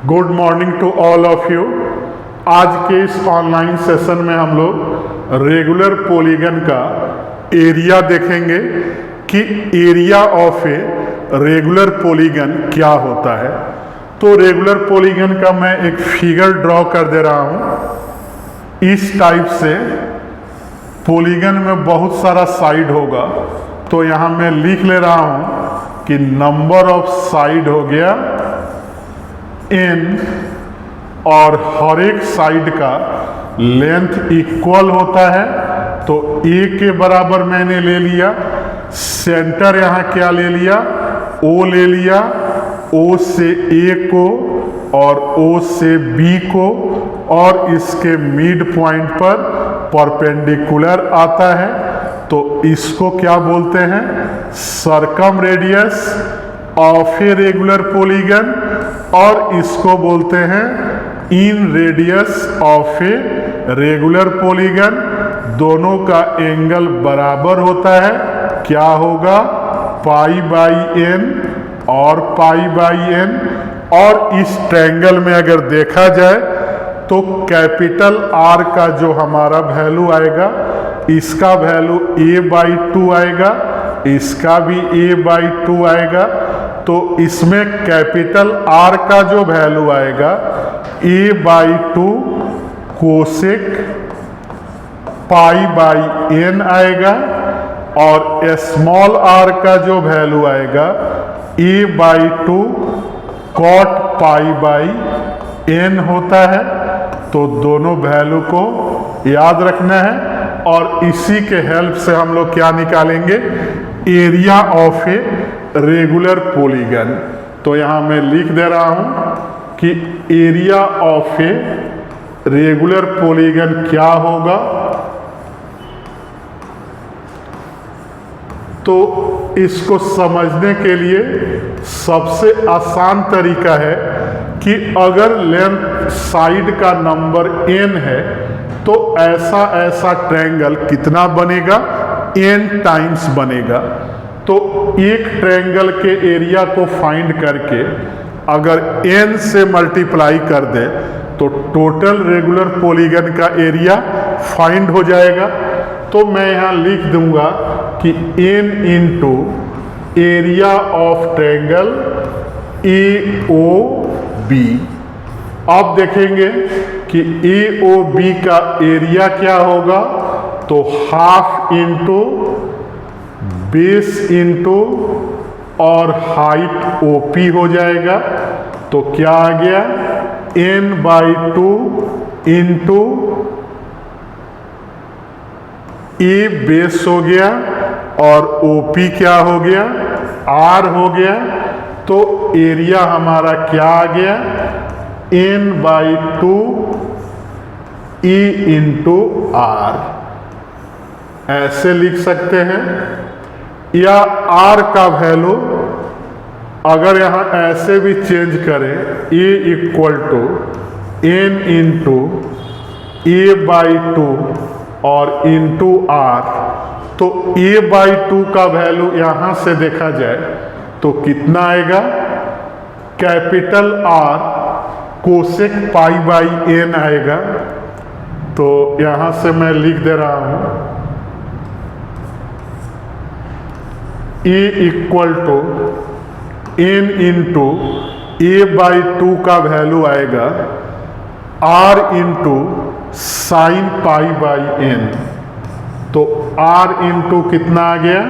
Good morning to all of you. आज के इस ऑनलाइन सेशन में हम लोग रेगुलर पॉलीगन का एरिया देखेंगे कि area of a regular polygon क्या होता है। तो रेगुलर पॉलीगन का मैं एक फिगर ड्रॉ कर दे रहा हूँ। इस टाइप से पॉलीगन में बहुत सारा साइड होगा, तो यहाँ मैं लिख ले रहा हूँ कि नंबर ऑफ साइड हो गया n, और हर एक साइड का लेंथ इक्वल होता है। तो a के बराबर मैंने ले लिया, सेंटर यहाँ क्या ले लिया, O ले लिया, O से A को और O से B को, और इसके मिड पॉइंट पर परपेंडिकुलर आता है। तो इसको क्या बोलते हैं, circum radius of a regular polygon, और इसको बोलते हैं इन radius of a regular polygon. दोनों का एंगल बराबर होता है, क्या होगा, पाई बाई एन और पाई बाई एन। और इस ट्रायंगल में अगर देखा जाए तो कैपिटल R का जो हमारा वैल्यू आएगा, इसका वैल्यू a/2 आएगा, इसका भी a/2 आएगा। तो इसमें कैपिटल R का जो वैल्यू आएगा a/2 cosec pi by n आएगा, और स्मॉल r का जो वैल्यू आएगा a/2 cot pi by n होता है। तो दोनों वैल्यू को याद रखना है, और इसी के हेल्प से हम लोग क्या निकालेंगे, area of a regular polygon. तो यहाँ मैं लिख दे रहा हूँ कि area of a regular polygon क्या होगा। तो इसको समझने के लिए सबसे आसान तरीका है कि अगर लेंथ साइड का नंबर n है तो ऐसा ऐसा ट्रायंगल कितना बनेगा, n टाइम्स बनेगा। तो एक ट्रायंगल के एरिया को फाइंड करके अगर n से मल्टीप्लाई कर दे तो टोटल रेगुलर पॉलीगन का एरिया फाइंड हो जाएगा। तो मैं यहाँ लिख दूंगा कि n into area of triangle AOB। अब देखेंगे कि AOB का एरिया क्या होगा, तो हाफ इंटू बेस इंटू और हाइट OP हो जाएगा। तो क्या आ गया, n/2 इंटू A बेस हो गया, और OP क्या हो गया, R हो गया। तो एरिया हमारा क्या आ गया, n/2 E इंटू R। ऐसे लिख सकते हैं, या R का वैल्यू अगर यहाँ ऐसे भी चेंज करें, A equal to n into A/2 और इंटू R। तो A/2 का वैल्यू यहाँ से देखा जाए तो कितना आएगा, capital R cosec pi by n आएगा। तो यहाँ से मैं लिख दे रहा हूँ A equal to n into A/2 का वैल्यू आएगा R into sine pi by n। तो R इंटू कितना आ गया,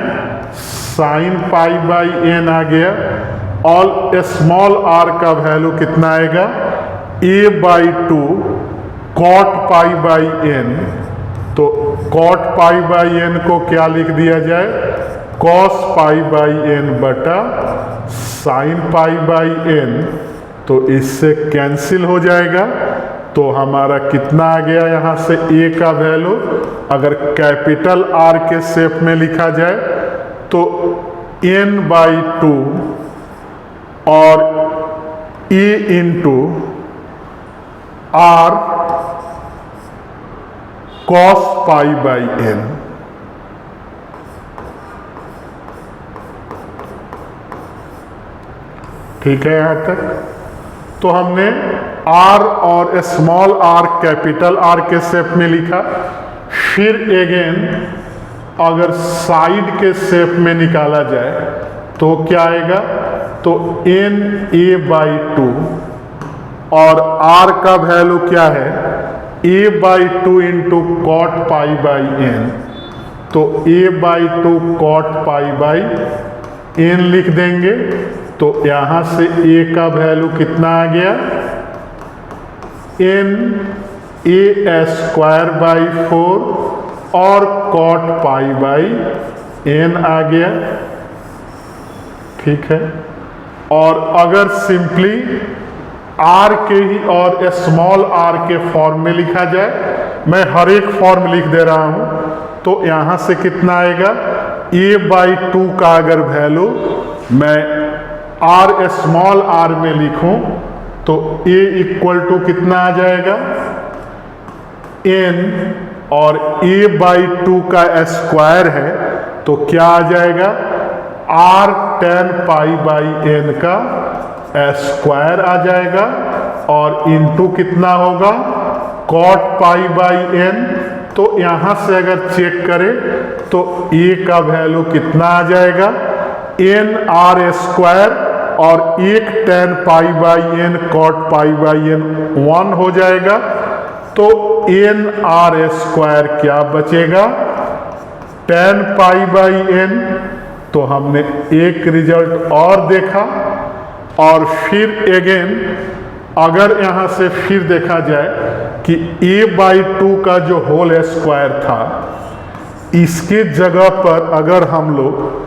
साइन पाई बाई n आ गया, और स्मॉल r का वैल्यू कितना आएगा, A/2 cot pi by n। तो कॉट पाई बाई n को क्या लिख दिया जाए, कॉस पाई बाई n बटा साइन पाई बाई n। तो इससे कैंसिल हो जाएगा। तो हमारा कितना आ गया, यहाँ से A का वैल्यू अगर कैपिटल R के शेप में लिखा जाए तो n/2 और A into R cos pi by n। ठीक है यहाँ तक। तो हमने आर और स्मॉल आर कैपिटल आर के शेप में लिखा। फिर अगेन अगर साइड के शेप में निकाला जाए तो क्या आएगा, तो एन ए बाई टू, और आर का वैल्यू क्या है, a by two into cot pi by n, तो a by two cot pi by n लिख देंगे। तो यहां से ए का वैल्यू कितना आ गया, एन ए स्क्वायर बाई 4 और कॉट पाई बाई एन आ गया। ठीक है, और अगर सिंपली आर के ही और स्मॉल आर के फॉर्म में लिखा जाए, मैं हर एक फॉर्म लिख दे रहा हूं, तो यहां से कितना आएगा, ए बाई टू का अगर वैल्यू मैं आर स्मॉल आर में लिखूं तो ए इक्वल टू कितना आ जाएगा, एन, और ए बाई टू का स्क्वायर है तो क्या आ जाएगा, r tan pi by n का स्क्वायर आ जाएगा, और इनटू कितना होगा, कॉट पाई बाई एन। तो यहां से अगर चेक करें तो ए का वैल्यू कितना आ जाएगा, एन आर स्क्वायर और एक tan pi by n cot pi by n 1 हो जाएगा। तो एन आर स्क्वायर क्या बचेगा, 10 पाई बाई एन। तो हमने एक रिजल्ट और देखा, और फिर अगेन अगर यहां से फिर देखा जाए कि ए बाई टू का जो होल स्क्वायर था, इसके जगह पर अगर हम लोग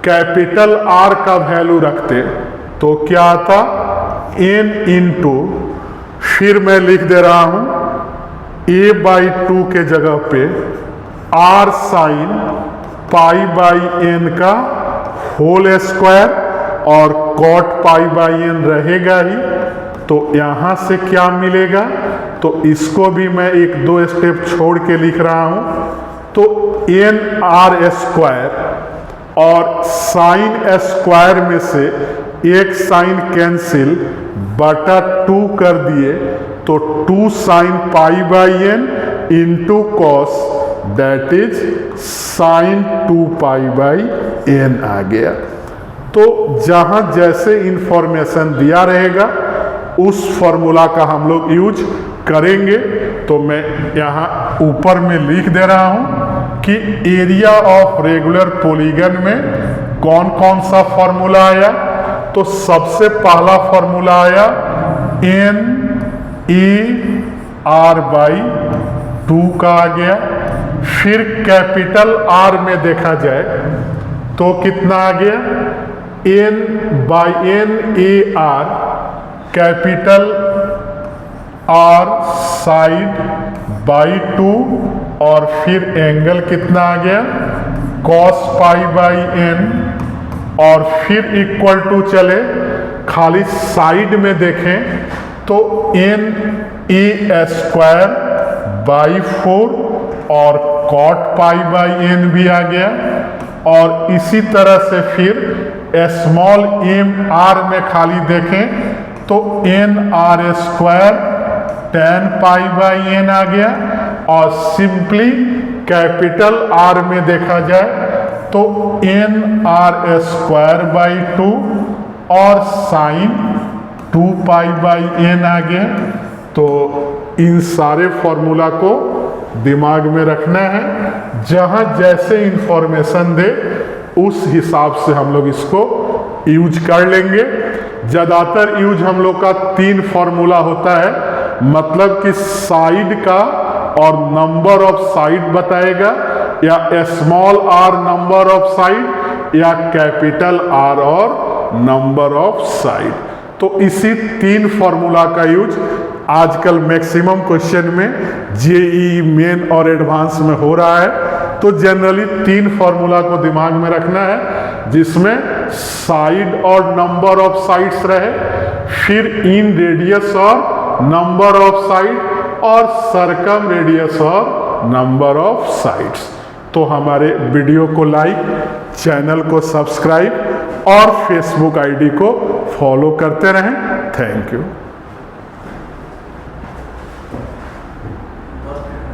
कैपिटल आर का वैल्यू रखते तो क्या आता, एन इंटू, फिर मैं लिख दे रहा हूं ए बाई टू के जगह पे r sine pi by n का होल स्क्वायर, और कॉट पाई बाई एन रहेगा ही। तो यहां से क्या मिलेगा, तो इसको भी मैं एक दो स्टेप छोड़ के लिख रहा हूं, तो एन आर स्क्वायर और साइन स्क्वायर में से एक साइन कैंसिल बटा 2 कर दिए, तो 2 sine pi by n into cos, that is sine 2 pi by n आ गया। तो जहां जैसे इंफॉर्मेशन दिया रहेगा उस फॉर्मूला का हम लोग यूज करेंगे। तो मैं यहाँ ऊपर में लिख दे रहा हूं कि एरिया ऑफ रेगुलर पॉलीगन में कौन कौन सा फॉर्मूला आया। तो सबसे पहला फॉर्मूला आया एन ए आर बाई 2 का आ गया। फिर कैपिटल आर में देखा जाए तो कितना आ गया, n by n a r, capital r side by 2, और फिर एंगल कितना आ गया, कॉस पाई बाई एन, और फिर इक्वल टू चले खाली साइड में देखें तो एन ए स्क्वायर बाई 4 और कॉट पाई बाई एन भी आ गया। और इसी तरह से फिर स्मॉल एम आर में खाली देखें तो n r square 10 pi by n आ गया। और सिंपली कैपिटल आर में देखा जाए तो एन आर स्क्वायर बाई 2 और साइन 2 पाई बाई एन आ गया। तो इन सारे फॉर्मूला को दिमाग में रखना है, जहां जैसे इंफॉर्मेशन दे उस हिसाब से हम लोग इसको यूज कर लेंगे। ज़्यादातर यूज हम लोग का 3 फॉर्मूला होता है, मतलब कि साइड का और नंबर ऑफ साइड बताएगा, या small r number of side, या कैपिटल आर और नंबर ऑफ साइड। तो इसी 3 फॉर्मूला का यूज आजकल मैक्सिमम क्वेश्चन में जेईई मेन और एडवांस में हो रहा है। तो जनरली 3 फॉर्मूला को दिमाग में रखना है, जिसमें साइड और नंबर ऑफ साइड्स रहे, फिर इन रेडियस और नंबर ऑफ साइड, और सरकम रेडियस और नंबर ऑफ साइड्स। तो हमारे वीडियो को लाइक, चैनल को सब्सक्राइब और फेसबुक आईडी को फॉलो करते रहें। Thank you.